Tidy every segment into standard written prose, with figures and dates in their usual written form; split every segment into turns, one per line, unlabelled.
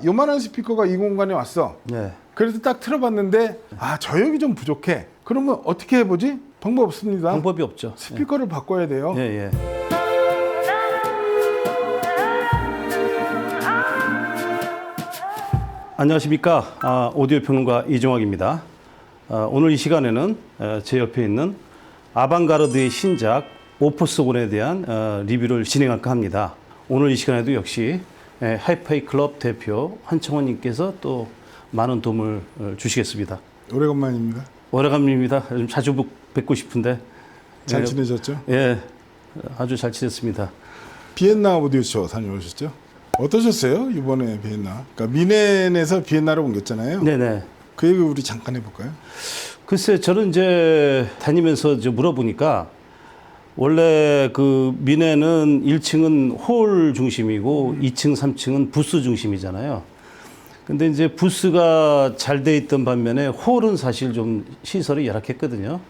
요만한 스피커가 이 공간에 왔어.
네.
그래서 딱 틀어봤는데 저역이 좀 부족해. 그러면 어떻게 해보지? 방법 없습니다.
방법이 없죠.
스피커를 바꿔야 돼요.
예, 예. 안녕하십니까. 오디오 평론가 이종학입니다. 오늘 이 시간에는 제 옆에 있는 아방가르드의 신작 오프스원에 대한 리뷰를 진행할까 합니다. 오늘 이 시간에도 역시 하이파이 클럽 대표 한청원님께서 또 많은 도움을 주시겠습니다.
오래간만입니다.
오래간만입니다. 좀 자주 뵙고 싶은데.
잘 지내셨죠?
예, 아주 잘 지냈습니다.
비엔나 오디오쇼 다녀오셨죠? 어떠셨어요? 이번에 비엔나. 그러니까 미넨에서 비엔나로 옮겼잖아요.
네네.
그 얘기 우리 잠깐 해볼까요?
글쎄, 저는 이제 다니면서 물어보니까 원래 그 미넨은 1층은 홀 중심이고 2층, 3층은 부스 중심이잖아요. 근데 이제 부스가 잘 돼 있던 반면에 홀은 사실 좀 시설이 열악했거든요.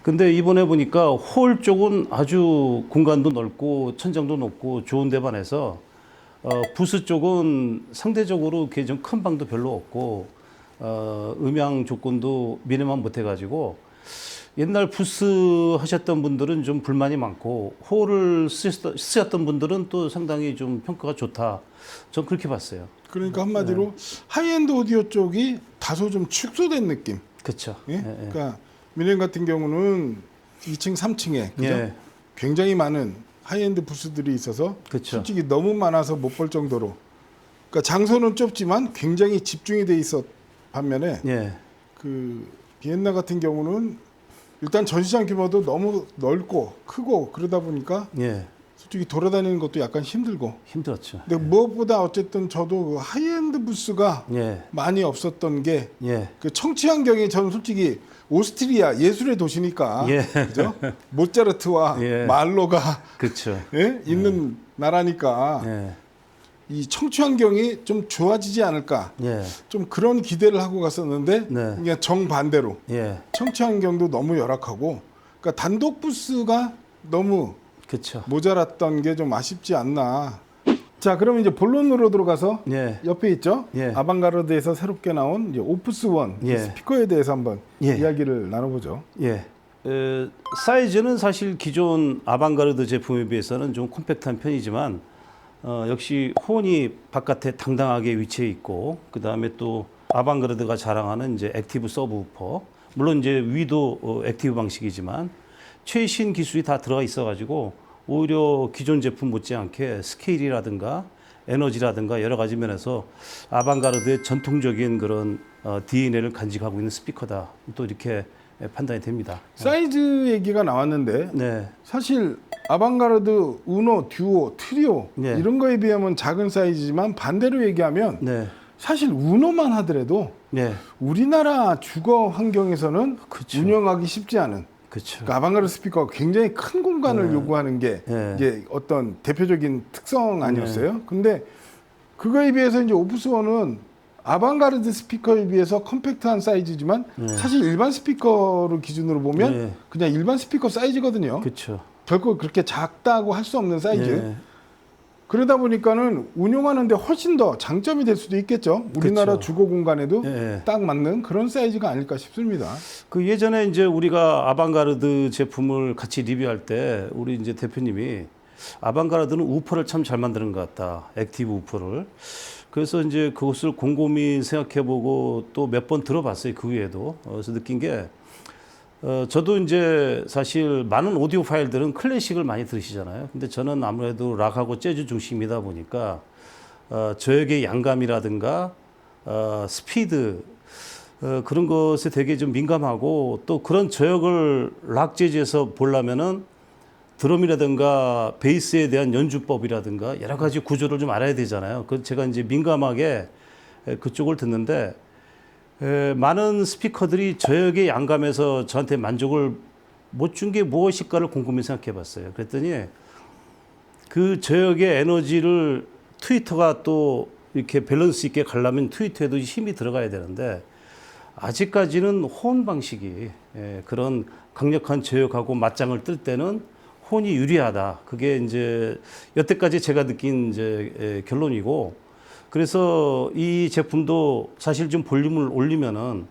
근데 이번에 보니까 홀 쪽은 아주 공간도 넓고 천장도 높고 좋은 데 반해서 부스 쪽은 상대적으로 좀 큰 방도 별로 없고 음향 조건도 미네만 못해가지고 옛날 부스 하셨던 분들은 좀 불만이 많고 홀을 쓰셨던 분들은 또 상당히 좀 평가가 좋다. 전 그렇게 봤어요.
그러니까 한마디로 하이엔드 오디오 쪽이 다소 좀 축소된 느낌.
그렇죠.
예?
예, 예.
그러니까 미넨 같은 경우는 2층, 3층에 그죠?
예.
굉장히 많은 하이엔드 부스들이 있어서
그쵸.
솔직히 너무 많아서 못 볼 정도로. 그러니까 장소는 좁지만 굉장히 집중이 돼 있었 반면에
예.
그 비엔나 같은 경우는 일단 전시장 규모도 너무 넓고 크고 그러다 보니까
예.
솔직히 돌아다니는 것도 약간 힘들고.
힘들었죠.
근데 무엇보다 어쨌든 저도 그 하이엔드 부스가
예.
많이 없었던 게
예.
그 청취 환경이 저는 솔직히 오스트리아 예술의 도시니까
예.
그죠? 모차르트와
예.
말로가
그렇죠.
예? 있는 나라니까
예.
이 청취 환경이 좀 좋아지지 않을까
예.
좀 그런 기대를 하고 갔었는데
네.
그냥 정반대로
예.
청취 환경도 너무 열악하고 그러니까 단독 부스가 너무
그렇죠.
모자랐던 게 좀 아쉽지 않나. 자, 그러면 이제 본론으로 들어가서
예.
옆에 있죠?
예.
아방가르드에서 새롭게 나온 이제 오프스원
예.
스피커에 대해서 한번
예.
이야기를 나눠보죠.
예. 사이즈는 사실 기존 아방가르드 제품에 비해서는 좀 컴팩트한 편이지만 역시 호언이 바깥에 당당하게 위치해 있고 그 다음에 또 아방가르드가 자랑하는 이제 액티브 서브우퍼 물론 이제 위도 액티브 방식이지만 최신 기술이 다 들어가 있어가지고 오히려 기존 제품 못지않게 스케일이라든가 에너지라든가 여러 가지 면에서 아방가르드의 전통적인 그런 DNA를 간직하고 있는 스피커다 또 이렇게 판단이 됩니다.
사이즈 얘기가 나왔는데
네.
사실 아방가르드, 우노, 듀오, 트리오
네.
이런 거에 비하면 작은 사이즈지만 반대로 얘기하면
네.
사실 우노만 하더라도
네.
우리나라 주거 환경에서는
그쵸.
운영하기 쉽지 않은
그렇죠.
그러니까 아방가르드 스피커가 굉장히 큰 공간을 요구하는 게
네.
이제 어떤 대표적인 특성 아니었어요? 근데 그거에 비해서 이제 오프스원은 아방가르드 스피커에 비해서 컴팩트한 사이즈지만 사실 일반 스피커를 기준으로 보면
네.
그냥 일반 스피커 사이즈거든요.
그렇죠.
결코 그렇게 작다고 할 수 없는 사이즈.
네.
그러다 보니까는 운용하는데 훨씬 더 장점이 될 수도 있겠죠. 우리나라
그쵸.
주거 공간에도
네.
딱 맞는 그런 사이즈가 아닐까 싶습니다.
그 예전에 이제 우리가 아방가르드 제품을 같이 리뷰할 때 우리 이제 대표님이 아방가르드는 우퍼를 참 잘 만드는 것 같다. 액티브 우퍼를. 그래서 이제 그것을 곰곰이 생각해보고 또 몇 번 들어봤어요. 그 위에도. 그래서 느낀 게 저도 이제 사실 많은 오디오 파일들은 클래식을 많이 들으시잖아요. 근데 저는 아무래도 락하고 재즈 중심이다 보니까 저역의 양감이라든가 스피드 그런 것에 되게 좀 민감하고 또 그런 저역을 락 재즈에서 보려면은 드럼이라든가 베이스에 대한 연주법이라든가 여러 가지 구조를 좀 알아야 되잖아요. 그 제가 이제 민감하게 그쪽을 듣는데 많은 스피커들이 저역의 양감에서 저한테 만족을 못 준 게 무엇일까를 곰곰이 생각해 봤어요. 그랬더니 그 저역의 에너지를 트위터가 또 이렇게 밸런스 있게 가려면 트위터에도 힘이 들어가야 되는데 아직까지는 호언 방식이 그런 강력한 저역하고 맞짱을 뜰 때는 호언이 유리하다. 그게 이제 여태까지 제가 느낀 이제 결론이고 그래서 이 제품도 사실 좀 볼륨을 올리면은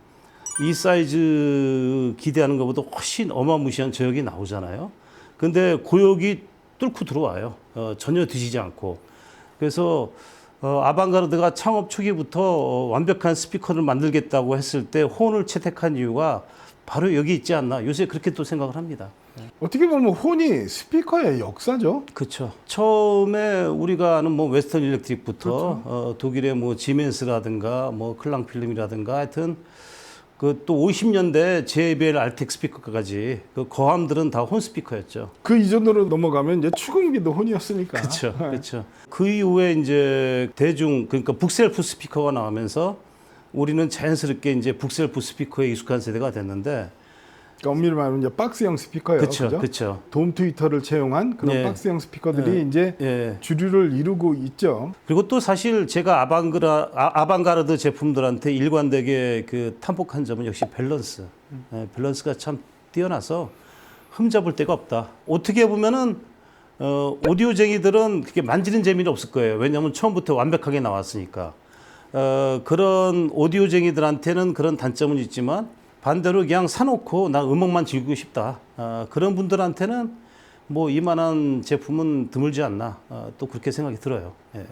이 사이즈 기대하는 것보다 훨씬 어마무시한 저역이 나오잖아요. 근데 고역이 뚫고 들어와요. 전혀 드시지 않고. 그래서 아방가르드가 창업 초기부터 완벽한 스피커를 만들겠다고 했을 때 호언을 채택한 이유가 바로 여기 있지 않나. 요새 그렇게 또 생각을 합니다.
어떻게 보면 혼이 스피커의 역사죠.
그렇죠. 처음에 우리가 아는 뭐 웨스턴 일렉트릭부터 독일의 뭐 지멘스라든가 뭐 클랑 필름이라든가 하여튼 그 또 50년대 JBL 알텍 스피커까지 그 거함들은 다 혼 스피커였죠.
그 이전으로 넘어가면 이제 추궁기도 혼이었으니까.
그렇죠. 그렇죠. 그 이후에 이제 대중 그러니까 북셀프 스피커가 나오면서 우리는 자연스럽게 이제 북셀프 스피커에 익숙한 세대가 됐는데
그러니까 엄밀히 말하면 이제 박스형 스피커예요.
그렇죠.
그죠?
그렇죠.
돔 트위터를 채용한 그런
예.
박스형 스피커들이
예.
이제
예.
주류를 이루고 있죠.
그리고 또 사실 제가 아방가르드 제품들한테 일관되게 그 탐복한 점은 역시 밸런스. 예, 밸런스가 참 뛰어나서 흠잡을 데가 없다. 어떻게 보면은 오디오쟁이들은 그렇게 만지는 재미는 없을 거예요. 왜냐하면 처음부터 완벽하게 나왔으니까. 그런 오디오쟁이들한테는 그런 단점은 있지만 반대로 그냥 사놓고 나 음악만 즐기고 싶다. 그런 분들한테는 뭐 이만한 제품은 드물지 않나. 또 그렇게 생각이 들어요. 예.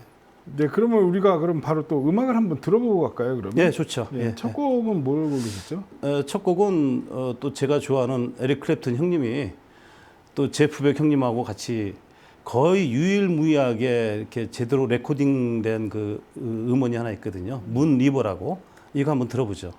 네, 그러면 우리가 그럼 바로 또 음악을 한번 들어보고 갈까요? 그러면?
예, 좋죠.
예,
예.
첫 곡은 뭘 고르셨죠?
첫 곡은 또 제가 좋아하는 에릭 클랩튼 형님이 또 제프백 형님하고 같이 거의 유일무이하게 이렇게 제대로 레코딩된 그 음원이 하나 있거든요. 문 리버라고. 이거 한번 들어보죠.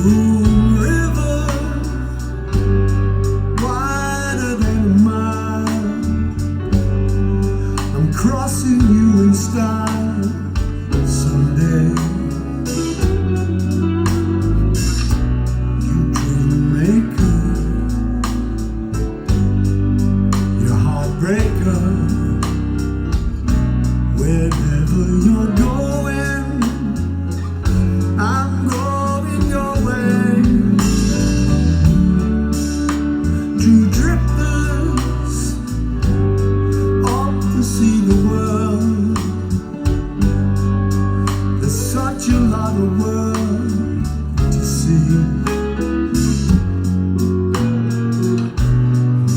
Moon River, wider than a mile. I'm crossing you in style someday. You dream maker, you're heartbreaker. Wherever you're going, I'm going your way. Two drifters off to see the world. There's such a lot of world to see.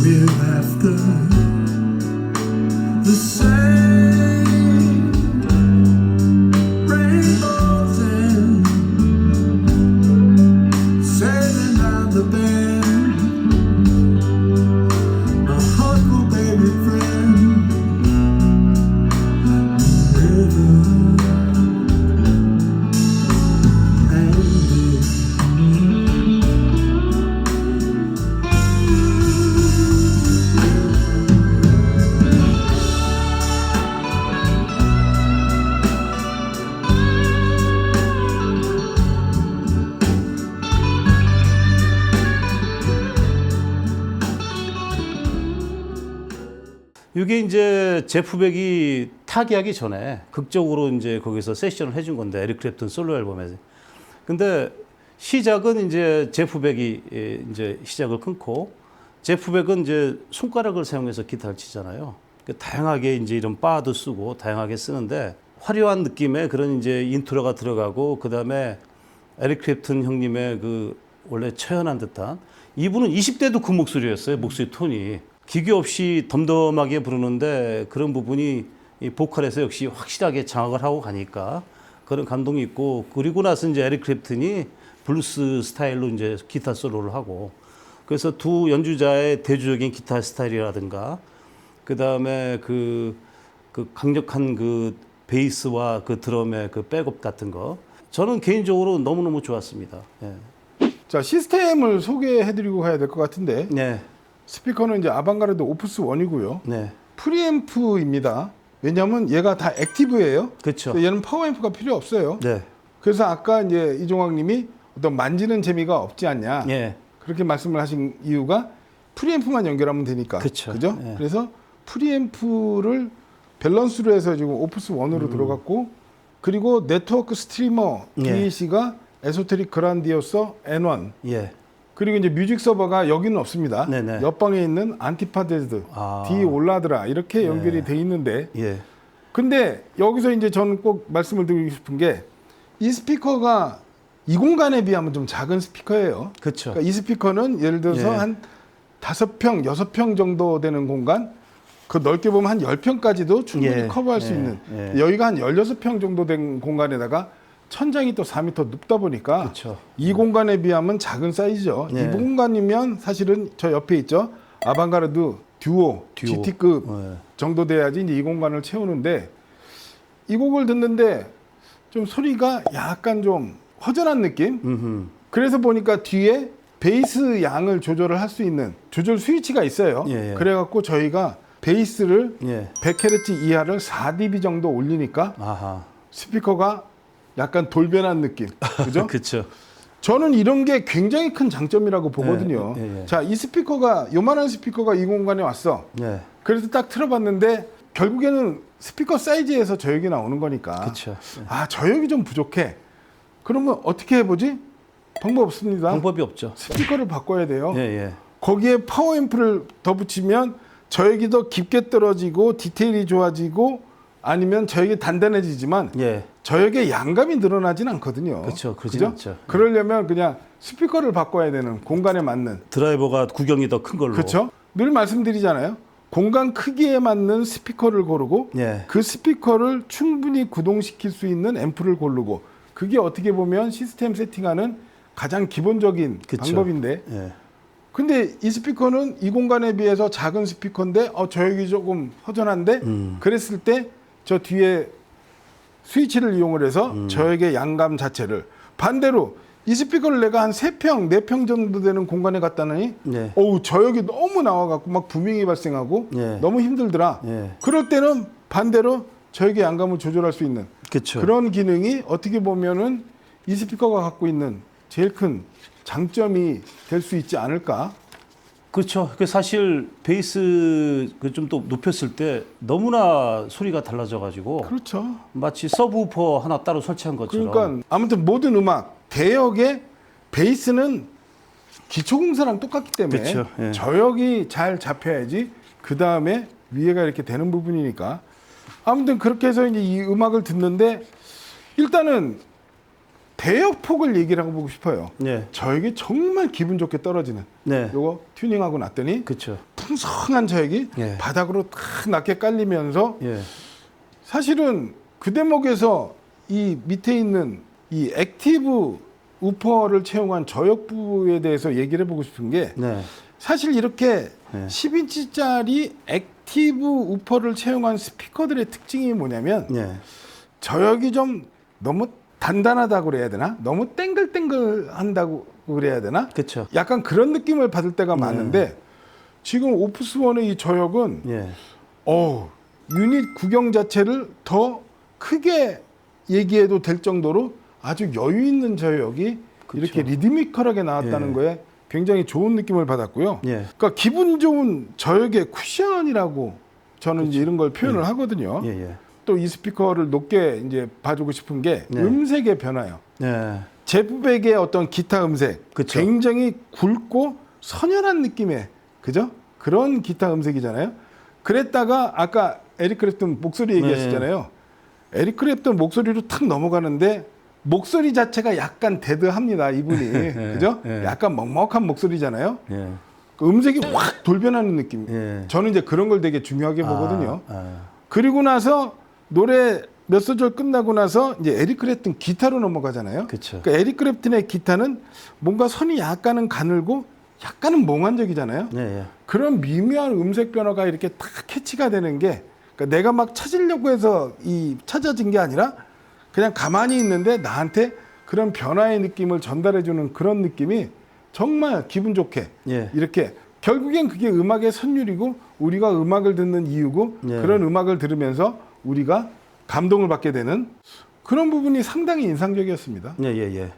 We're after the same rainbows and sailing down the bend. My huckleberry friend, river
이게 이제 제프백이 타기하기 전에 극적으로 이제 거기서 세션을 해준 건데 에릭 클랩튼 솔로 앨범에서. 근데 시작은 이제 제프백이 이제 시작을 끊고 제프백은 이제 손가락을 사용해서 기타를 치잖아요. 다양하게 이제 이런 바도 쓰고 다양하게 쓰는데 화려한 느낌의 그런 이제 인트로가 들어가고 그 다음에 에릭 클랩튼 형님의 그 원래 처연한 듯한 이분은 20대도 그 목소리였어요. 목소리 톤이. 기교 없이 덤덤하게 부르는데 그런 부분이 이 보컬에서 역시 확실하게 장악을 하고 가니까 그런 감동이 있고 그리고 나서 이제 에릭 클랩튼이 블루스 스타일로 이제 기타 솔로를 하고 그래서 두 연주자의 대조적인 기타 스타일이라든가 그 다음에 그 강력한 그 베이스와 그 드럼의 그 백업 같은 거 저는 개인적으로 너무너무 좋았습니다. 예.
자, 시스템을 소개해드리고 가야 될 것 같은데
네.
스피커는 이제 아방가르드 오프스 1이고요.
네.
프리앰프입니다. 왜냐하면 얘가 다 액티브예요.
그렇죠.
그래서 얘는 파워앰프가 필요 없어요.
네.
그래서 아까 이제 이종학님이 어떤 만지는 재미가 없지 않냐.
예.
그렇게 말씀을 하신 이유가 프리앰프만 연결하면 되니까.
그쵸.
그죠?
예.
그래서 프리앰프를 밸런스로 해서 지금 오프스 1으로 들어갔고 그리고 네트워크 스트리머
예.
DAC가 에소테릭 그란디오서 N1
예.
그리고 이제 뮤직 서버가 여기는 없습니다.
네네.
옆방에 있는 안티파데드,
아.
D 올라드라 이렇게 연결이 돼 있는데
예.
근데 여기서 이제 저는 꼭 말씀을 드리고 싶은 게 이 스피커가 이 공간에 비하면 좀 작은 스피커예요.
그렇죠.
그러니까 이 스피커는 예를 들어서
예.
한 5평, 6평 정도 되는 공간 그 넓게 보면 한 10평까지도 충분히
예.
커버할 수
예.
있는
예.
여기가 한 16평 정도 된 공간에다가 천장이 또 4m 높다 보니까
그렇죠.
이 공간에 비하면 작은 사이즈죠.
예.
이 공간이면 사실은 저 옆에 있죠. 아방가르드 듀오, GT급
예.
정도 돼야지 이제 이 공간을 채우는데 이 곡을 듣는데 좀 소리가 약간 좀 허전한 느낌?
음흠.
그래서 보니까 뒤에 베이스 양을 조절을 할 수 있는 조절 스위치가 있어요.
예, 예.
그래갖고 저희가 베이스를
예.
100Hz 이하를 4dB 정도 올리니까
아하.
스피커가 약간 돌변한 느낌. 그죠?
그렇죠.
저는 이런 게 굉장히 큰 장점이라고 보거든요.
예.
자, 이 스피커가 요만한 스피커가 이 공간에 왔어.
예.
그래서 딱 틀어봤는데 결국에는 스피커 사이즈에서 저역이 나오는 거니까.
그렇죠.
아, 저역이 좀 부족해. 그러면 어떻게 해보지? 방법 없습니다.
방법이 없죠.
스피커를 바꿔야 돼요.
예, 예.
거기에 파워 앰프를 더 붙이면 저역이 더 깊게 떨어지고 디테일이 좋아지고 아니면 저역이 단단해지지만
예.
저역의 양감이 늘어나진 않거든요.
그렇죠. 그러진
그죠?
않죠.
그러려면 그냥 스피커를 바꿔야 되는 공간에 맞는.
드라이버가 구경이 더 큰 걸로.
그렇죠? 늘 말씀드리잖아요. 공간 크기에 맞는 스피커를 고르고
예.
그 스피커를 충분히 구동시킬 수 있는 앰프를 고르고 그게 어떻게 보면 시스템 세팅하는 가장 기본적인
그쵸.
방법인데
예.
근데 이 스피커는 이 공간에 비해서 작은 스피커인데 저역이 조금 허전한데 그랬을 때 저 뒤에 스위치를 이용을 해서 저역의 양감 자체를 반대로 이 스피커를 내가 한 3평, 4평 정도 되는 공간에 갖다니
예.
어우 저역이 너무 나와갖고 막 부밍이 발생하고
예.
너무 힘들더라.
예.
그럴 때는 반대로 저역의 양감을 조절할 수 있는
그렇죠.
그런 기능이 어떻게 보면은 이 스피커가 갖고 있는 제일 큰 장점이 될 수 있지 않을까.
그렇죠. 그 사실 베이스 좀 또 높였을 때 너무나 소리가 달라져 가지고
그렇죠.
마치 서브우퍼 하나 따로 설치한 것처럼.
그러니까 아무튼 모든 음악 대역의 베이스는 기초공사랑 똑같기 때문에
그렇죠. 예.
저역이 잘 잡혀야지 그 다음에 위에가 이렇게 되는 부분이니까 아무튼 그렇게 해서 이제 이 음악을 듣는데 일단은 대역 폭을 얘기를 하고 보고 싶어요.
네.
저역이 정말 기분 좋게 떨어지는
네.
요거 튜닝하고 났더니
그렇죠.
풍성한 저역이
예.
바닥으로 탁 낮게 깔리면서
예.
사실은 그 대목에서 이 밑에 있는 이 액티브 우퍼를 채용한 저역부에 대해서 얘기를 해보고 싶은 게
네.
사실 이렇게
네.
10인치짜리 액티브 우퍼를 채용한 스피커들의 특징이 뭐냐면
네.
저역이 좀 너무 단단하다고 그래야 되나? 너무 땡글땡글한다고 그래야 되나?
그렇죠.
약간 그런 느낌을 받을 때가 많은데 지금 오프스1의 이 저역은
예.
유닛 구경 자체를 더 크게 얘기해도 될 정도로 아주 여유 있는 저역이
그쵸.
이렇게 리드미컬하게 나왔다는
예.
거에 굉장히 좋은 느낌을 받았고요.
예.
그러니까 기분 좋은 저역의 쿠션이라고 저는 이제 이런 걸 표현을 하거든요.
예. 예.
또 이 스피커를 높게 이제 봐주고 싶은 게
네.
음색의 변화요.
네.
제프백의 어떤 기타 음색,
그쵸.
굉장히 굵고 선열한 느낌의 그죠? 그런 기타 음색이잖아요. 그랬다가 아까 에릭 크랩튼 목소리 얘기하셨잖아요. 에릭 크랩튼 목소리로 탁 넘어가는데 목소리 자체가 약간 데드합니다. 이분이 그죠?
예.
약간 먹먹한 목소리잖아요.
예.
그 음색이 확 돌변하는 느낌.
예.
저는 이제 그런 걸 되게 중요하게 보거든요.
아.
그리고 나서 노래 몇 소절 끝나고 나서 이제 에릭 크랩튼 기타로 넘어가잖아요.
그쵸.
그러니까 에릭 크랩튼의 기타는 뭔가 선이 약간은 가늘고 약간은 몽환적이잖아요.
예. 예.
그런 미묘한 음색 변화가 이렇게 딱 캐치가 되는 게 그러니까 내가 막 찾으려고 해서 이 찾아진 게 아니라 그냥 가만히 있는데 나한테 그런 변화의 느낌을 전달해주는 그런 느낌이 정말 기분 좋게
예.
이렇게 결국엔 그게 음악의 선율이고 우리가 음악을 듣는 이유고
예.
그런 음악을 들으면서 우리가 감동을 받게 되는 그런 부분이 상당히 인상적이었습니다.
예, 예, 예.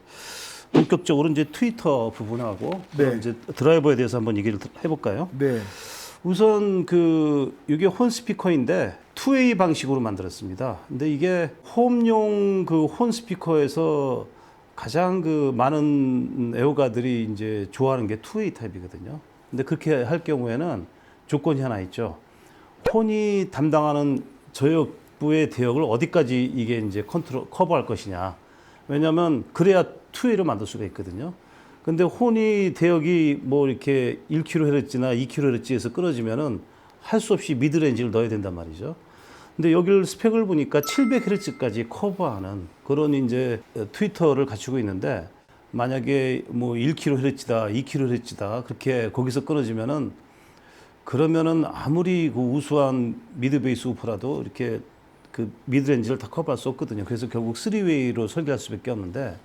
본격적으로 이제 트위터 부분하고
네.
이제 드라이버에 대해서 한번 얘기를 해볼까요?
네.
우선 이게 혼 스피커인데 투웨이 방식으로 만들었습니다. 근데 이게 홈용 그 혼 스피커에서 가장 그 많은 애호가들이 이제 좋아하는 게 투웨이 타입이거든요. 근데 그렇게 할 경우에는 조건이 하나 있죠. 혼이 담당하는 저역부의 대역을 어디까지 이게 이제 커버할 것이냐. 왜냐하면 그래야 투웨이로 만들 수가 있거든요. 근데 혼이 대역이 뭐 이렇게 1kHz나 2kHz에서 끊어지면은 할 수 없이 미드레인지를 넣어야 된단 말이죠. 근데 여기를 스펙을 보니까 700Hz까지 커버하는 그런 이제 트위터를 갖추고 있는데 만약에 뭐 1kHz다, 2kHz다 그렇게 거기서 끊어지면은 그러면은 아무리 그 우수한 미드 베이스 우퍼라도 이렇게 그 미드레인지를 다 커버할 수 없거든요. 그래서 결국 3웨이로 설계할 수밖에 없는데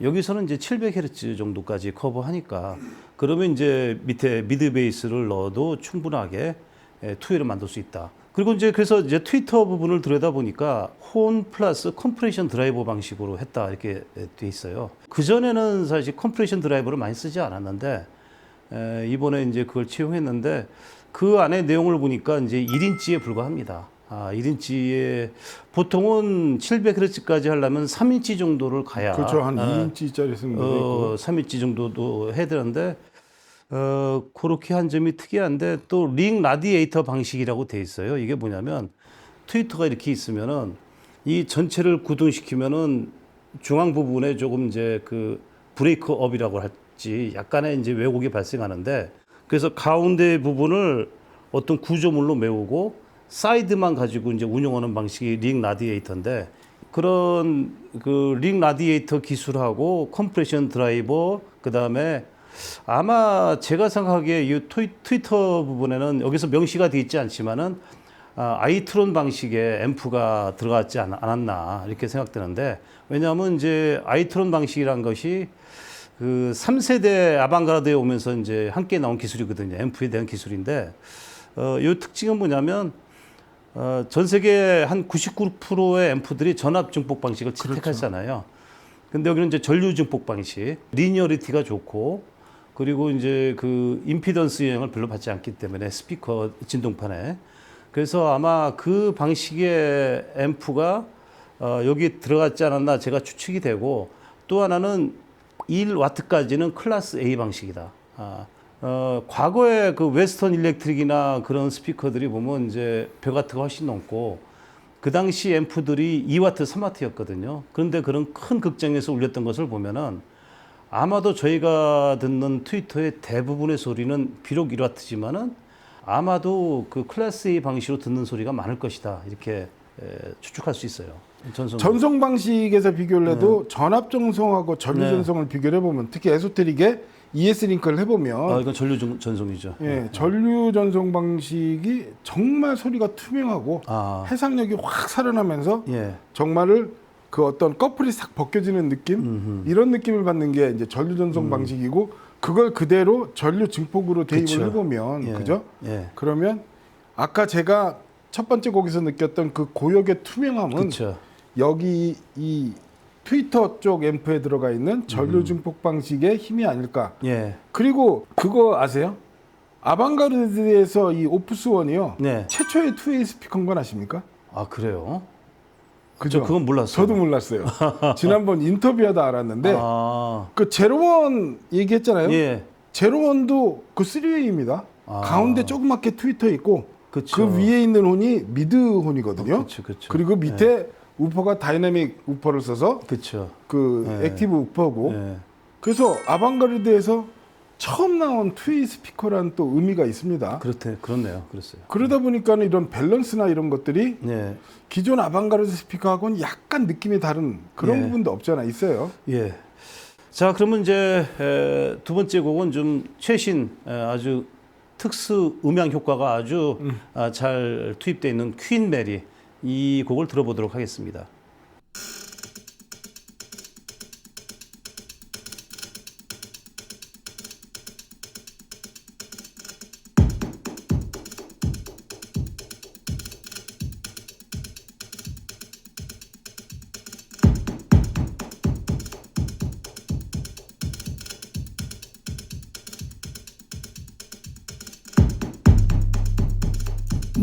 여기서는 이제 700Hz 정도까지 커버하니까 그러면 이제 밑에 미드 베이스를 넣어도 충분하게 투웨이를 만들 수 있다. 그리고 이제 그래서 이제 트위터 부분을 들여다 보니까 혼 플러스 컴프레션 드라이버 방식으로 했다 이렇게 돼 있어요. 그 전에는 사실 컴프레션 드라이버를 많이 쓰지 않았는데 이번에 이제 그걸 채용했는데 그 안에 내용을 보니까 이제 1인치에 불과합니다. 1인치에 보통은 700Hz까지 하려면 3인치 정도를 가야
그렇죠. 한 2인치짜리 쓰는 것도 있고.
3인치 정도도 해야 되는데 그렇게 한 점이 특이한데 또 링 라디에이터 방식이라고 돼 있어요. 이게 뭐냐면 트위터가 이렇게 있으면은 이 전체를 구동시키면은 중앙 부분에 조금 이제 그 브레이크업이라고 할지 약간의 이제 왜곡이 발생하는데 그래서 가운데 부분을 어떤 구조물로 메우고 사이드만 가지고 이제 운영하는 방식이 링 라디에이터인데 그런 그 링 라디에이터 기술하고 컴프레션 드라이버 그다음에 아마 제가 생각하기에 이 트위터 부분에는 여기서 명시가 되어 있지 않지만은 아이트론 방식의 앰프가 들어갔지 않았나 이렇게 생각되는데 왜냐하면 이제 아이트론 방식이란 것이 그 3세대 아방가르드에 오면서 이제 함께 나온 기술이거든요. 앰프에 대한 기술인데 이 특징은 뭐냐면 전 세계 한 99%의 앰프들이 전압 증폭 방식을 채택하잖아요. 근데 여기는 이제 전류 증폭 방식, 리니어리티가 좋고 그리고 이제 그 임피던스 영향을 별로 받지 않기 때문에 스피커 진동판에 그래서 아마 그 방식의 앰프가 여기 들어갔지 않았나 제가 추측이 되고 또 하나는 1와트까지는 클래스 A 방식이다. 과거에 그 웨스턴 일렉트릭이나 그런 스피커들이 보면 이제 100와트가 훨씬 넘고 그 당시 앰프들이 2와트, 3와트였거든요. 그런데 그런 큰 극장에서 울렸던 것을 보면은 아마도 저희가 듣는 트위터의 대부분의 소리는 비록 1와트지만은 아마도 그 클래스 A 방식으로 듣는 소리가 많을 것이다. 이렇게 추측할 수 있어요.
전송 방식에서 비교를 해도 전압 전송하고 전류 전송을 비교를 해보면 특히 에소테릭의 ES 링크를 해보면
이건 전류 전송이죠.
예, 전류 전송 방식이 정말 소리가 투명하고 해상력이 확 살아나면서 정말을 그 어떤 커플이 싹 벗겨지는 느낌 이런 느낌을 받는 게 이제 전류 전송 방식이고 그걸 그대로 전류 증폭으로 대입을 해보면 그죠? 그러면 아까 제가 첫 번째 곡에서 느꼈던 그 고역의 투명함은 여기 이 트위터 쪽 앰프에 들어가 있는 전류 증폭 방식의 힘이 아닐까. 그리고 그거 아세요? 아방가르드에서 이 오프스원이요. 최초의 투웨이 스피커인 건 아십니까?
아 그래요?
그죠?
그건 몰랐어요.
저도 몰랐어요. 지난번 인터뷰하다 알았는데 그 제로원 얘기했잖아요. 제로원도 그 3웨이입니다. 가운데 조그맣게 트위터 있고 그 위에 있는 혼이 미드 혼이거든요. 그리고 밑에 우퍼가 다이내믹 우퍼를 써서 그 액티브 우퍼고 그래서 아방가르드에서 처음 나온 투웨이 스피커라는 또 의미가 있습니다.
그렇네요. 그랬어요.
그러다 보니까 이런 밸런스나 이런 것들이 기존 아방가르드 스피커하고는 약간 느낌이 다른 그런 부분도 없잖아 있어요.
자, 그러면 이제 두 번째 곡은 좀 최신 아주 특수 음향 효과가 아주 잘 투입되어 있는 퀸 메리 이 곡을 들어보도록 하겠습니다.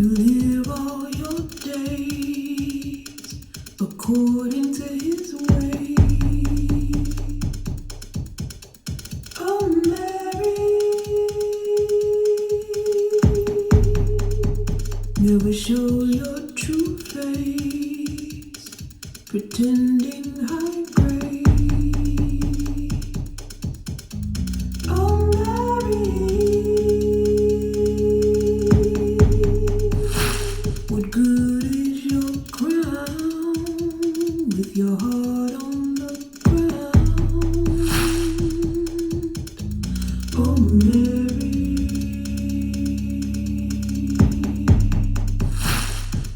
You live all your days according to his way. Oh, Mary, never show your true face, pretending high grade. Oh, what good is your crown with your heart on the ground? Oh, Mary.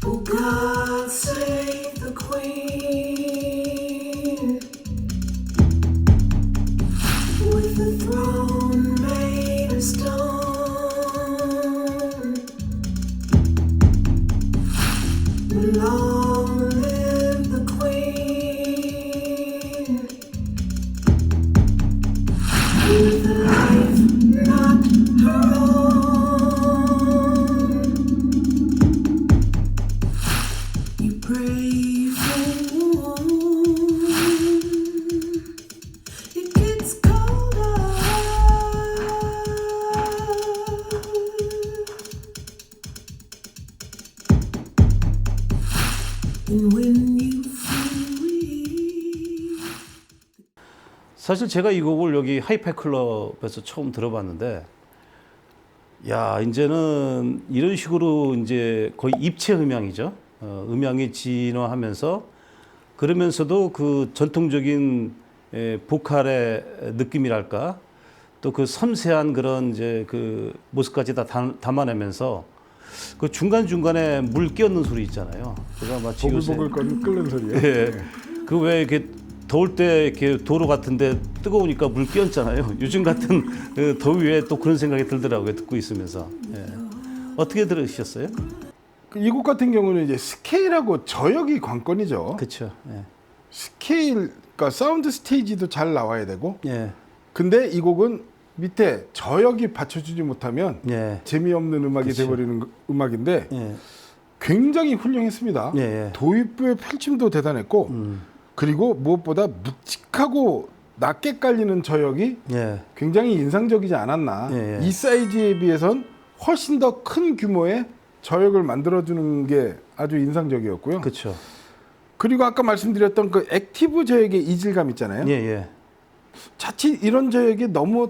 Oh, God save the Queen with the throne made of stone. Long live the Queen with a life not her own. You pray for warmth, it gets colder. And when you feel weak,
사실 제가 이 곡을 여기 하이파이 클럽에서 처음 들어봤는데, 야, 이제는 이런 식으로 이제 거의 입체 음향이죠. 음향이 진화하면서 그러면서도 그 전통적인 보컬의 느낌이랄까, 또 그 섬세한 그런 이제 그 모습까지 다 담아내면서 그 중간 중간에 물 끼얹는 소리 있잖아요. 제가 마치
보글보글 끓는 소리요.
예, 그 왜 이렇게 더울 때 이렇게 도로 같은데 뜨거우니까 물 끼얹잖아요. 요즘 같은 그 더위에 또 그런 생각이 들더라고요. 듣고 있으면서. 예. 어떻게 들으셨어요?
이 곡 같은 경우는 이제 스케일하고 저역이 관건이죠.
그렇죠. 예.
스케일, 그러니까 사운드 스테이지도 잘 나와야 되고,
예.
근데 이 곡은 밑에 저역이 받쳐주지 못하면
예.
재미없는 음악이
그쵸.
돼버리는 음악인데
예.
굉장히 훌륭했습니다.
예. 예.
도입부의 펼침도 대단했고, 그리고 무엇보다 묵직하고 낮게 깔리는 저역이
예.
굉장히 인상적이지 않았나.
예, 예.
이 사이즈에 비해선 훨씬 더 큰 규모의 저역을 만들어주는 게 아주 인상적이었고요.
그렇죠.
그리고 아까 말씀드렸던 그 액티브 저역의 이질감 있잖아요.
예. 예.
자칫 이런 저역이 너무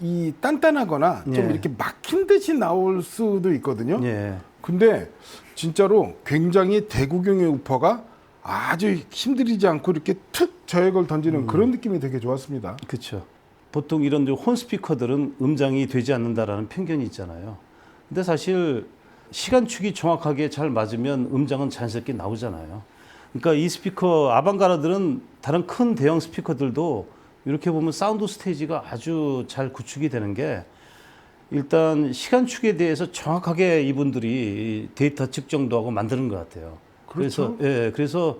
이 단단하거나 좀
예.
이렇게 막힌 듯이 나올 수도 있거든요.
예.
근데 진짜로 굉장히 대구경의 우퍼가 아주 힘들이지 않고 이렇게 툭 저역을 던지는 그런 느낌이 되게 좋았습니다.
그렇죠. 보통 이런 혼 스피커들은 음장이 되지 않는다라는 편견이 있잖아요. 근데 사실 시간축이 정확하게 잘 맞으면 음장은 자연스럽게 나오잖아요. 그러니까 이 스피커 아방가르드는 다른 큰 대형 스피커들도 이렇게 보면 사운드 스테이지가 아주 잘 구축이 되는 게 일단 시간축에 대해서 정확하게 이분들이 데이터 측정도 하고 만드는 것 같아요.
그렇죠.
그래서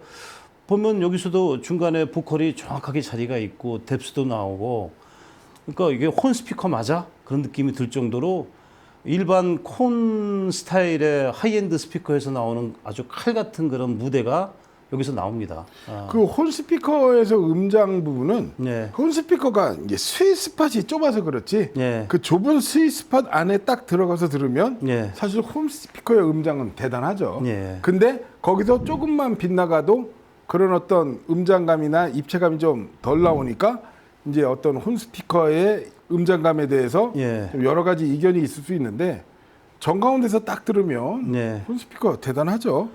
보면 여기서도 중간에 보컬이 정확하게 자리가 있고 뎁스도 나오고, 그러니까 이게 혼 스피커 맞아? 그런 느낌이 들 정도로 일반 콘 스타일의 하이엔드 스피커에서 나오는 아주 칼 같은 그런 무대가 여기서 나옵니다.
그 혼 스피커에서 음장 부분은
네.
혼 스피커가 이제 스윗 스팟이 좁아서 그렇지
네.
그 좁은 스윗 스팟 안에 딱 들어가서 들으면
네.
사실 홈 스피커의 음장은 대단하죠.
네.
근데 거기서 조금만 빗나가도 그런 어떤 음장감이나 입체감이 좀 덜 나오니까 이제 어떤 홈 스피커의 음장감에 대해서
네.
좀 여러 가지 이견이 있을 수 있는데 정가운데서 딱 들으면
네.
홈 스피커 대단하죠.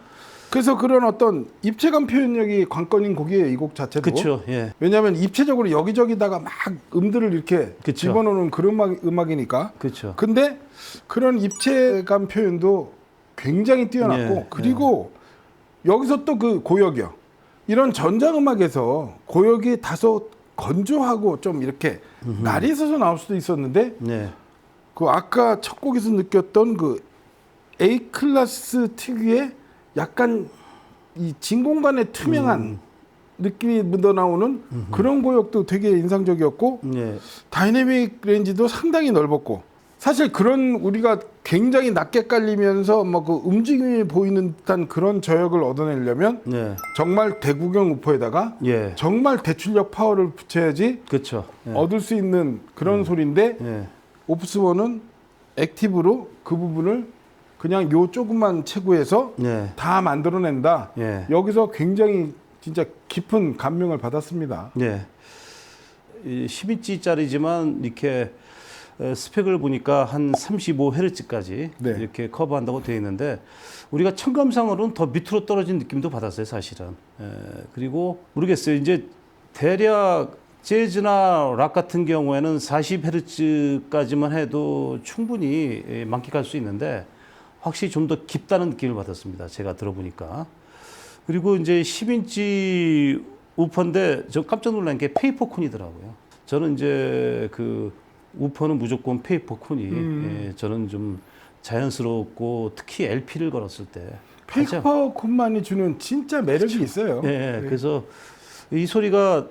그래서 그런 어떤 입체감 표현력이 관건인 곡이에요, 이 곡 자체도.
그렇죠. 예.
왜냐하면 입체적으로 여기저기다가 막 음들을 이렇게
그쵸.
집어넣는 그런 음악이니까.
그렇죠.
근데 그런 입체감 표현도 굉장히 뛰어났고,
예,
그리고 여기서 또 그 고역이요. 이런 전자음악에서 고역이 다소 건조하고 좀 이렇게 날이 서서 나올 수도 있었는데,
네.
그 아까 첫 곡에서 느꼈던 그 A 클래스 특유의 약간 이 진공관의 투명한 느낌이 묻어나오는 그런 고역도 되게 인상적이었고,
네.
다이내믹 렌지도 상당히 넓었고, 사실 그런 우리가 굉장히 낮게 깔리면서 뭐 그 움직임이 보이는 듯한 그런 저역을 얻어내려면
네.
정말 대구경 우퍼에다가
예.
정말 대출력 파워를 붙여야지
그렇죠. 예.
얻을 수 있는 그런 소리인데
예.
오프스원은 액티브로 그 부분을 그냥 요 조그만 체구에서
예.
다 만들어낸다.
예.
여기서 굉장히 진짜 깊은 감명을 받았습니다.
예. 10인치짜리지만 이렇게 스펙을 보니까 한 35Hz까지
네.
이렇게 커버한다고 되어 있는데 우리가 청감상으로는 더 밑으로 떨어진 느낌도 받았어요, 사실은. 그리고 모르겠어요. 이제 대략 재즈나 락 같은 경우에는 40Hz까지만 해도 충분히 만끽할 수 있는데 확실히 좀 더 깊다는 느낌을 받았습니다. 제가 들어보니까. 그리고 이제 10인치 우퍼인데 저 깜짝 놀란 게 페이퍼콘이더라고요. 저는 이제 그 우퍼는 무조건 페이퍼콘이 예, 저는 좀 자연스럽고 특히 LP를 걸었을 때 가장-
페이퍼콘만이 주는 진짜 매력이 있어요.
예,
네.
그래서 이 소리가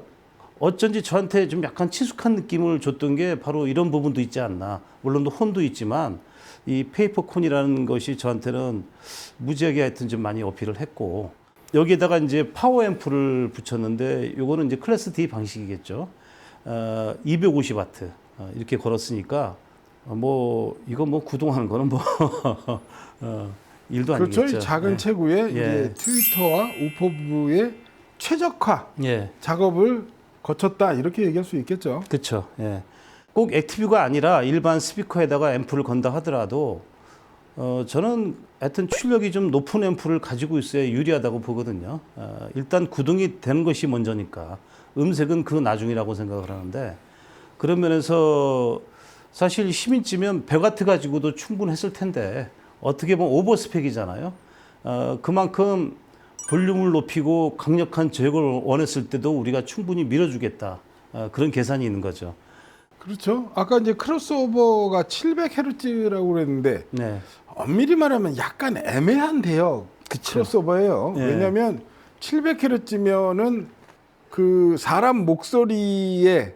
어쩐지 저한테 좀 약간 친숙한 느낌을 줬던 게 바로 이런 부분도 있지 않나. 물론 혼도 있지만 이 페이퍼콘이라는 것이 저한테는 무지하게 하여튼 좀 많이 어필을 했고 여기에다가 이제 파워 앰프를 붙였는데 요거는 이제 클래스 D 방식이겠죠. 250W 이렇게 걸었으니까 뭐 이거 뭐 구동하는 거는 뭐 일도
그렇죠.
아니겠죠.
이 작은
예.
체구에
예.
이제 트위터와 우퍼 부의 최적화
예.
작업을 거쳤다 이렇게 얘기할 수 있겠죠.
그렇죠. 예. 꼭 액티브가 아니라 일반 스피커에다가 앰프를 건다 하더라도 저는 하여튼 출력이 좀 높은 앰프를 가지고 있어야 유리하다고 보거든요. 일단 구동이 되는 것이 먼저니까 음색은 그 나중이라고 생각을 하는데 그런 면에서 사실 10인치면 100W 가지고도 충분했을 텐데 어떻게 보면 오버 스펙이잖아요. 그만큼 볼륨을 높이고 강력한 저역을 원했을 때도 우리가 충분히 밀어주겠다. 그런 계산이 있는 거죠.
그렇죠. 아까 이제 크로스오버가 700Hz라고 그랬는데
네.
엄밀히 말하면 약간 애매한데요. 크로스오버예요.
예.
왜냐하면 700Hz면은 그 사람 목소리의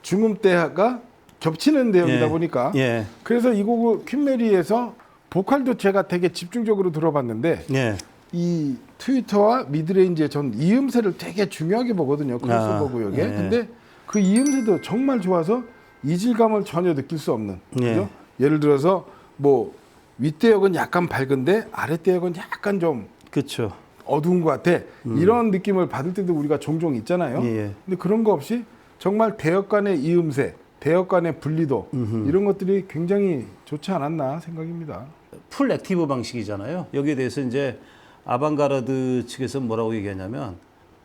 중음대가 겹치는 대역이다
예.
보니까
예.
그래서 이 곡을 퀸메리에서 보컬도 제가 되게 집중적으로 들어봤는데
예.
이 트위터와 미드레인지의 전 이음새를 되게 중요하게 보거든요. 크로스오버 구역에.
예.
근데 그 이음새도 정말 좋아서 이질감을 전혀 느낄 수 없는.
예.
그죠? 예를 들어서 뭐 윗대역은 약간 밝은데 아랫대역은 약간 좀
그렇죠.
어두운 것 같아. 이런 느낌을 받을 때도 우리가 종종 있잖아요.
예.
근데 그런 거 없이 정말 대역 간의 이음새, 대역 간의 분리도 이런 것들이 굉장히 좋지 않았나 생각입니다.
풀 액티브 방식이잖아요. 여기에 대해서 이제 아방가르드 측에서 뭐라고 얘기하냐면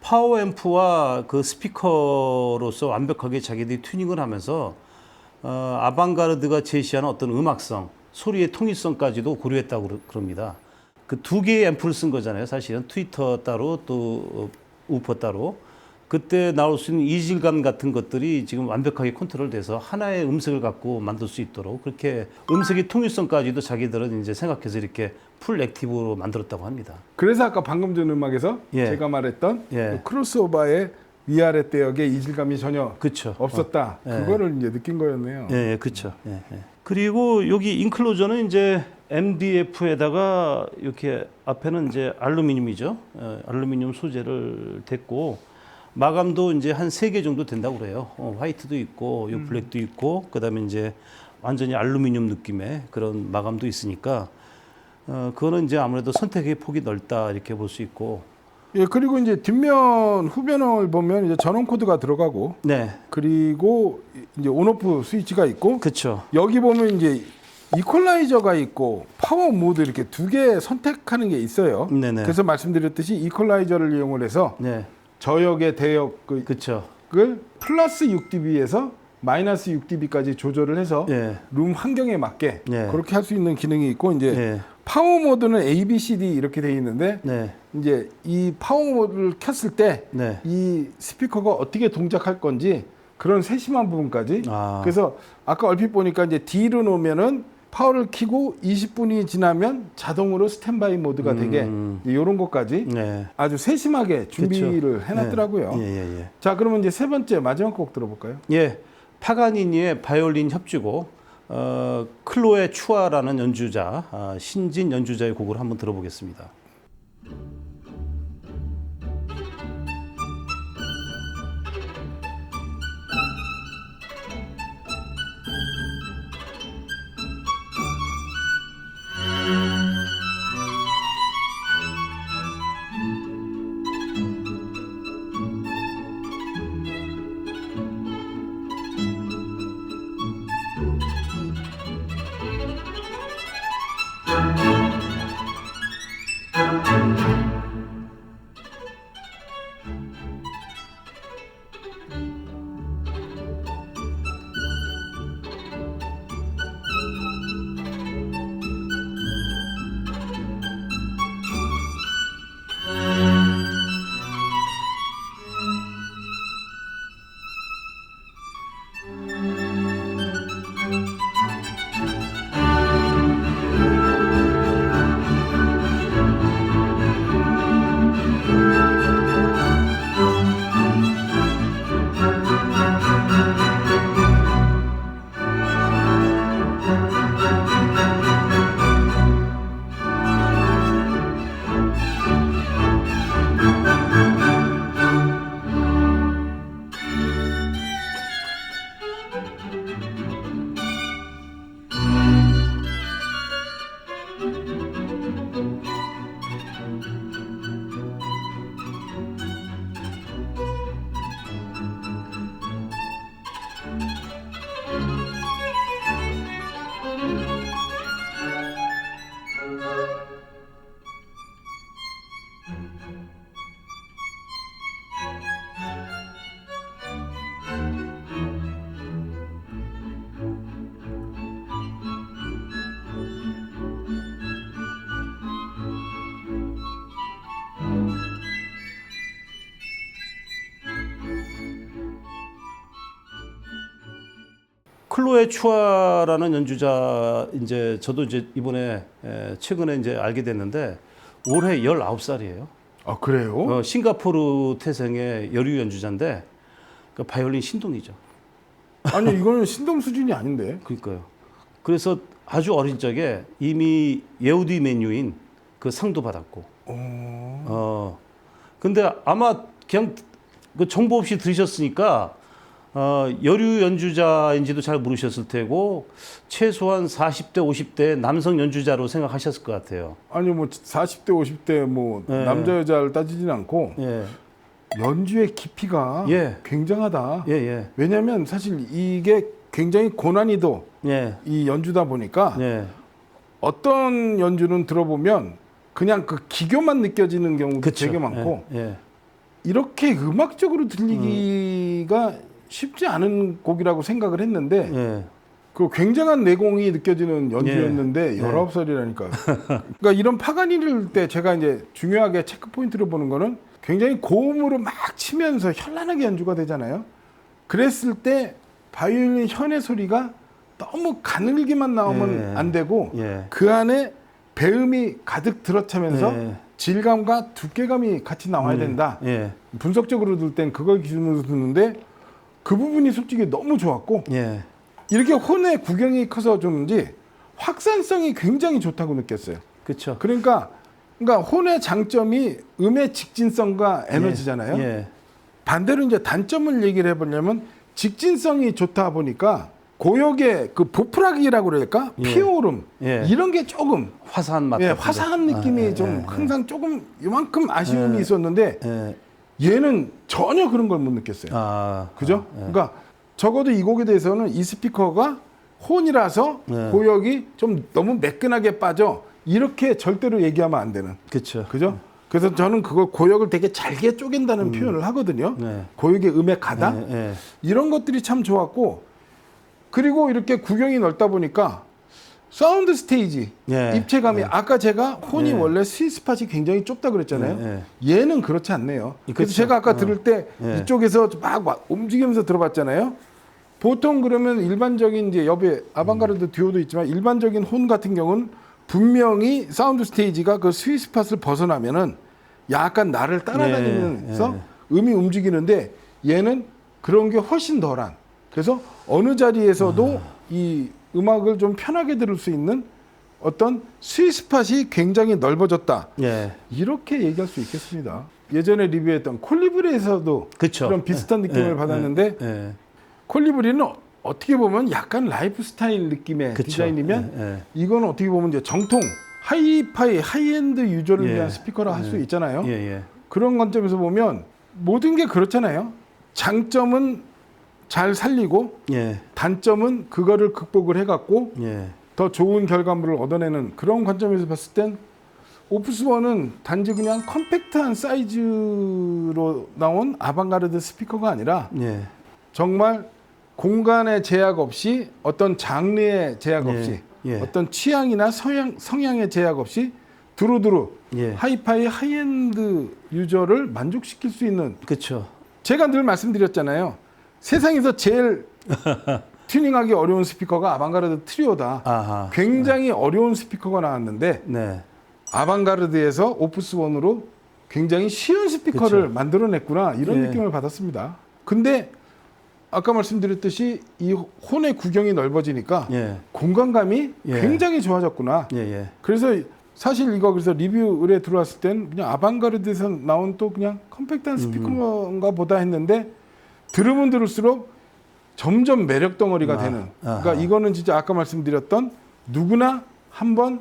파워 앰프와 그 스피커로서 완벽하게 자기들이 튜닝을 하면서 아방가르드가 제시하는 어떤 음악성, 소리의 통일성까지도 고려했다고 그럽니다. 그 두 개의 앰프를 쓴 거잖아요. 사실은 트위터 따로 또 우퍼 따로. 그때 나올 수 있는 이질감 같은 것들이 지금 완벽하게 컨트롤돼서 하나의 음색을 갖고 만들 수 있도록 그렇게 음색의 통일성까지도 자기들은 이제 생각해서 이렇게 풀 액티브로 만들었다고 합니다.
그래서 아까 방금 전 음악에서
예.
제가 말했던
예.
그 크로스오버의 위아래 대역의 이질감이 전혀
그렇죠.
없었다.
예.
그거를 이제 느낀 거였네요.
예, 예, 그렇죠. 예, 예. 그리고 여기 인클로저는 이제 MDF에다가 이렇게 앞에는 이제 알루미늄이죠. 알루미늄 소재를 댔고 마감도 이제 한 3개 정도 된다고 그래요. 화이트도 있고, 요 블랙도 있고, 그다음에 이제 완전히 알루미늄 느낌의 그런 마감도 있으니까 그거는 이제 아무래도 선택의 폭이 넓다 이렇게 볼 수 있고.
예, 그리고 이제 뒷면 후면을 보면 이제 전원 코드가 들어가고
네,
그리고 이제 온오프 스위치가 있고
그렇죠.
여기 보면 이제 이퀄라이저가 있고 파워 모드 이렇게 두 개 선택하는 게 있어요.
네네.
그래서 말씀드렸듯이 이퀄라이저를 이용을 해서
네,
저역의 대역을
그렇죠.
플러스 6dB에서 마이너스 6dB까지 조절을 해서
예,
룸 환경에 맞게
네.
그렇게 할 수 있는 기능이 있고 이제
예,
파워 모드는 A, B, C, D 이렇게 돼 있는데
네,
이제 이 파워 모드를 켰을 때
네.
이 스피커가 어떻게 동작할 건지 그런 세심한 부분까지.
아.
그래서 아까 얼핏 보니까 이제 D로 놓으면은 파워를 켜고 20분이 지나면 자동으로 스탠바이 모드가 되게 이런 것까지
네.
아주 세심하게 준비를
그쵸.
해놨더라고요.
예, 예, 예.
자, 그러면 이제 세 번째 마지막 곡 들어볼까요?
예, 파가니니의 바이올린 협주곡 클로에 추아라는 연주자, 신진 연주자의 곡을 한번 들어보겠습니다. 클로에 추아라는 연주자 이제 저도 이제 이번에 최근에 이제 알게 됐는데 올해 19살이에요.
아 그래요?
싱가포르 태생의 여류 연주자인데 그러니까 바이올린 신동이죠.
아니 이거는 신동 수준이 아닌데.
그러니까요. 그래서 아주 어린 적에 이미 예우디 메뉴인 그 상도 받았고. 근데 아마 그냥 그 정보 없이 들으셨으니까 여류 연주자인지도 잘 모르셨을 테고 최소한 40대, 50대 남성 연주자로 생각하셨을 것 같아요.
아니 뭐 40대, 50대 뭐
예.
남자 여자를 따지진 않고
예,
연주의 깊이가
예.
굉장하다.
예, 예,
왜냐하면 사실 이게 굉장히 고난이도
예,
이 연주다 보니까
예.
어떤 연주는 들어보면 그냥 그 기교만 느껴지는 경우도
그쵸.
되게 많고
예, 예.
이렇게 음악적으로 들리기가 쉽지 않은 곡이라고 생각을 했는데
예.
그 굉장한 내공이 느껴지는 연주였는데
예.
19살이라니까. 그러니까 이런 파가니를 때 제가 이제 중요하게 체크 포인트를 보는 거는 굉장히 고음으로 막 치면서 현란하게 연주가 되잖아요. 그랬을 때 바이올린 현의 소리가 너무 가늘기만 나오면
예.
안 되고
예.
그 안에 배음이 가득 들어차면서
예.
질감과 두께감이 같이 나와야 된다.
예.
분석적으로 들 땐 그걸 기준으로 듣는데 그 부분이 솔직히 너무 좋았고
예.
이렇게 혼의 구경이 커서 좋은지 확산성이 굉장히 좋다고 느꼈어요.
그렇죠.
그러니까 혼의 장점이 음의 직진성과 에너지잖아요.
예.
반대로 이제 단점을 얘기를 해보려면 직진성이 좋다 보니까 고역의 그 보풀하기라고 그럴까?
예.
피오름
예.
이런 게 조금
화사한 맛.
예,
같은데.
화사한 느낌이
예,
좀
예,
항상 조금 이만큼 아쉬움이 있었는데
예.
얘는 전혀 그런 걸 못 느꼈어요.
아,
그죠? 그러니까 적어도 이 곡에 대해서는 이 스피커가 혼이라서
네.
고역이 좀 너무 매끈하게 빠져 이렇게 절대로 얘기하면 안 되는.
그렇죠.
그죠? 그래서 저는 그걸 고역을 되게 잘게 쪼갠다는 표현을 하거든요.
네.
고역의 음의 가다.
예, 예.
이런 것들이 참 좋았고 그리고 이렇게 구경이 넓다 보니까 사운드 스테이지
예.
입체감이 아까 제가 혼이
예.
원래 스윗스팟이 굉장히 좁다 그랬잖아요.
예,
얘는 그렇지 않네요. 그래서
그렇죠.
제가 아까 들을 때
예.
이쪽에서 막 움직이면서 들어봤잖아요. 보통 그러면 일반적인 이제 옆에 아방가르드 듀오도 있지만 일반적인 혼 같은 경우는 분명히 사운드 스테이지가 그 스윗스팟을 벗어나면은 약간 나를 따라다니면서 음이 움직이는데 얘는 그런 게 훨씬 덜한. 그래서 어느 자리에서도 이 음악을 좀 편하게 들을 수 있는 어떤 스윗스팟이 굉장히 넓어졌다.
예.
이렇게 얘기할 수 있겠습니다. 예전에 리뷰했던 콜리브리에서도
그쵸.
그런 비슷한 느낌을
예,
받았는데
예.
콜리브리는 어떻게 보면 약간 라이프 스타일 느낌의
그쵸.
디자인이면
예,
이건 어떻게 보면 이제 정통 하이파이 하이엔드 유저를
예.
위한 스피커라 할 수 있잖아요.
예, 예.
그런 관점에서 보면 모든 게 그렇잖아요. 장점은 잘 살리고
예.
단점은 그거를 극복을 해갖고
예.
더 좋은 결과물을 얻어내는 그런 관점에서 봤을 땐 오프스1은 단지 그냥 컴팩트한 사이즈로 나온 아방가르드 스피커가 아니라
예.
정말 공간의 제약 없이 어떤 장르의 제약 없이
예.
어떤 취향이나 성향의 제약 없이 두루두루
예.
하이파이 하이엔드 유저를 만족시킬 수 있는
그렇죠.
제가 늘 말씀드렸잖아요. 세상에서 제일 튜닝하기 어려운 스피커가 아방가르드 트리오다.
아하.
굉장히 어려운 스피커가 나왔는데
네.
아방가르드에서 오프스1으로 굉장히 쉬운 스피커를
그쵸.
만들어냈구나 이런
예.
느낌을 받았습니다. 근데 아까 말씀드렸듯이 이 혼의 구경이 넓어지니까
예.
공간감이
예.
굉장히 좋아졌구나.
예, 예.
그래서 사실 이거 그래서 리뷰 의뢰 들어왔을 땐 그냥 아방가르드에서 나온 또 그냥 컴팩트한 스피커인가 보다 했는데 들으면 들을수록 점점 매력 덩어리가 되는. 그러니까
아하.
이거는 진짜 아까 말씀드렸던 누구나 한번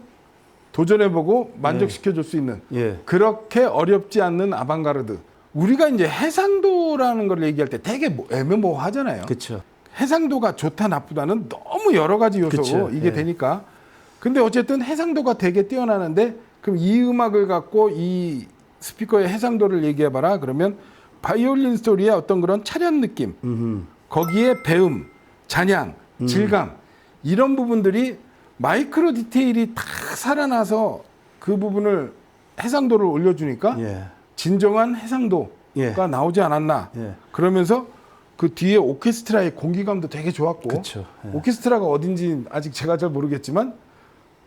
도전해보고 만족시켜줄 수 있는
예.
그렇게 어렵지 않는 아방가르드. 우리가 이제 해상도라는 걸 얘기할 때 되게 애매모호하잖아요.
그렇죠.
해상도가 좋다 나쁘다는 너무 여러 가지 요소고
그쵸.
이게
예.
되니까. 근데 어쨌든 해상도가 되게 뛰어나는데 그럼 이 음악을 갖고 이 스피커의 해상도를 얘기해봐라. 그러면 바이올린 소리의 어떤 그런 차련 느낌, 거기에 배음, 잔향, 질감 이런 부분들이 마이크로 디테일이 딱 살아나서 그 부분을 해상도를 올려주니까
예.
진정한 해상도가
예.
나오지 않았나.
예.
그러면서 그 뒤에 오케스트라의 공기감도 되게 좋았고
그쵸. 예.
오케스트라가 어딘지 아직 제가 잘 모르겠지만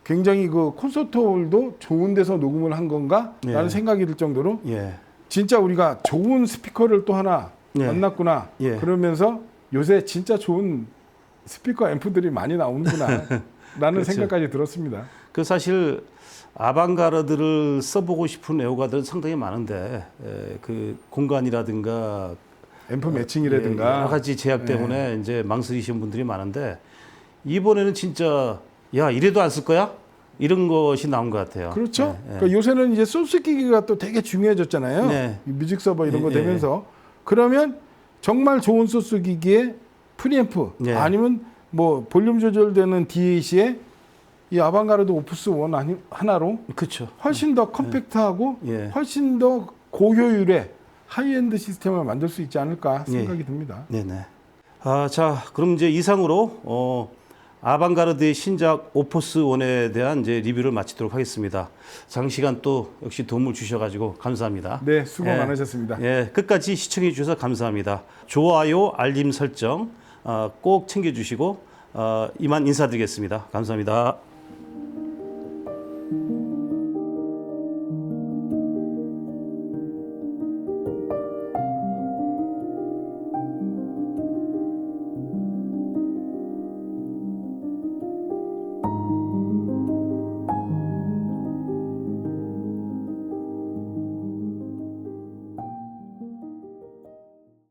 굉장히 그 콘서트홀도 좋은 데서 녹음을 한 건가? 라는
예.
생각이 들 정도로
예.
진짜 우리가 좋은 스피커를 또 하나
예.
만났구나.
예.
그러면서 요새 진짜 좋은 스피커 앰프들이 많이 나오는구나. 라는
그렇죠.
생각까지 들었습니다.
그 사실 아방가르드를 써보고 싶은 애호가들은 상당히 많은데 그 공간이라든가
앰프 매칭이라든가
여러 가지 제약 때문에 이제 망설이시는 분들이 많은데 이번에는 진짜 야 이래도 안 쓸 거야? 이런 것이 나온 것 같아요.
그렇죠.
예, 예.
그러니까 요새는 이제 소스 기기가 또 되게 중요해졌잖아요.
네.
이 뮤직 서버 이런 거
예,
되면서 그러면 정말 좋은 소스 기기에 프리앰프
예.
아니면 뭐 볼륨 조절되는 DAC에 이 아방가르드 오프스 1 하나로
그렇죠.
훨씬 더 컴팩트하고
예.
훨씬 더 고효율의 하이엔드 시스템을 만들 수 있지 않을까 생각이 듭니다.
네네. 자, 그럼 이제 이상으로 아방가르드의 신작 오퍼스 1에 대한 이제 리뷰를 마치도록 하겠습니다. 장시간 또 역시 도움을 주셔가지고 감사합니다.
네, 수고
예.
많으셨습니다.
예, 끝까지 시청해 주셔서 감사합니다. 좋아요, 알림 설정 꼭 챙겨주시고 이만 인사드리겠습니다. 감사합니다.